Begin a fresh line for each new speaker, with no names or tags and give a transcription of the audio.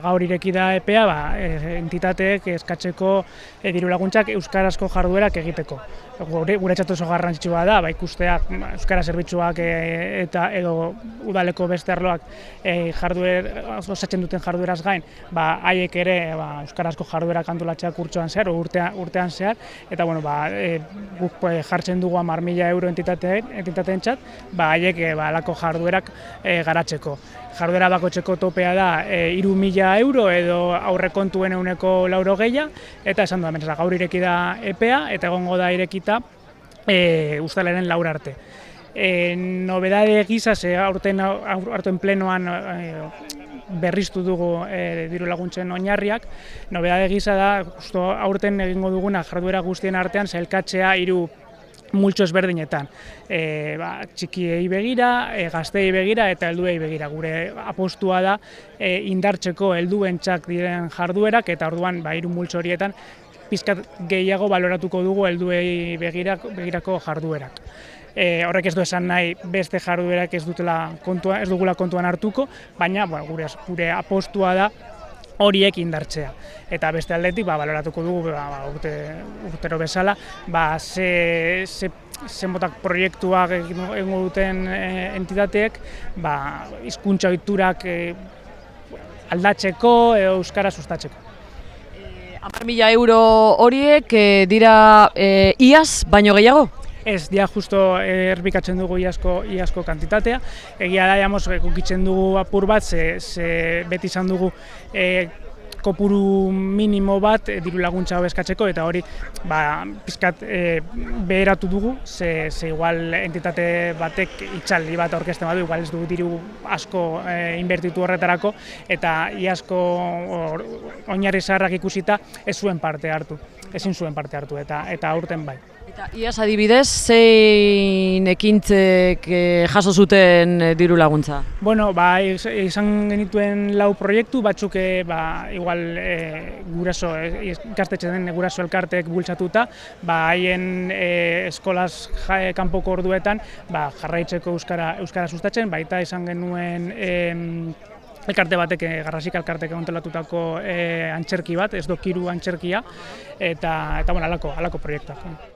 Gaur ireki da epea, entitateek eskatzeko diru laguntzak euskarazko jarduerak egiteko. Guretzat oso garrantzitsua da, ikustea euskara zerbitzuak eta edo udaleko beste arloak osatzen duten jardueraz gain, haiek ere euskarazko jarduerak antolatzea kurtsoan zehar, urtean zehar, eta guk jartzen dugu 10.000 euro entitateentzat, haiek halako jarduerak garatzeko. Jarduera bakoitzeko topea da 3.000 euro edo aurrekontuen 180, eta esan du da, gaur ireki da epea eta egongo da irekita uztailaren 4 arte. Nobedade gisa, aurten plenoan berriztu dugu diru laguntzen oinarriak, nobedade gisa da, justo aurten egingo duguna jarduera guztien artean sailkatzea 3 multzo ezberdinetan, txikiei begira, gazteei begira eta helduei begira. Gure apostua da indartzeko helduentzat diren jarduerak, eta orduan 3 multzo horietan pizkat gehiago baloratuko dugu helduei begirako jarduerak. Horrek ez du esan nahi beste jarduerak ez dugula kontuan hartuko, baina gure apostua da horiek indartzea. Eta beste aldetik baloratuko dugu urtero bezala zenbotak proiektuak egingo duten entitateek hizkuntza ohiturak aldatzeko edo euskara sustatzeko.
10.000 euro horiek dira iaz baino gehiago?
Ez, justo erbikatzen dugu iazko kantitatea. Egia da, gukitzen dugu apur bat, ze beti izan dugu kopuru minimo bat diru laguntza eskatzeko, eta hori pizkat beheratu dugu, ze igual entitate batek itzaldi bat aurkezten badu, igual ez dugu diru asko inbertitu horretarako, eta iazko oinarri zaharrak ikusita ezin zuen parte hartu, eta aurten bai.
Eta iaz adibidez, zein ekintzek jaso zuten diru laguntza?
Izan genituen 4 proiektu, batzuk igual ikastetxeen guraso elkarteek bultzatuta, haien eskolaz kanpoko orduetan jarraitzeko euskara sustatzen, baita izan genuen elkarte batek, Garrasika elkartek antolatutako antzerki bat, ez dokiru antzerkia, eta halako proiektuak.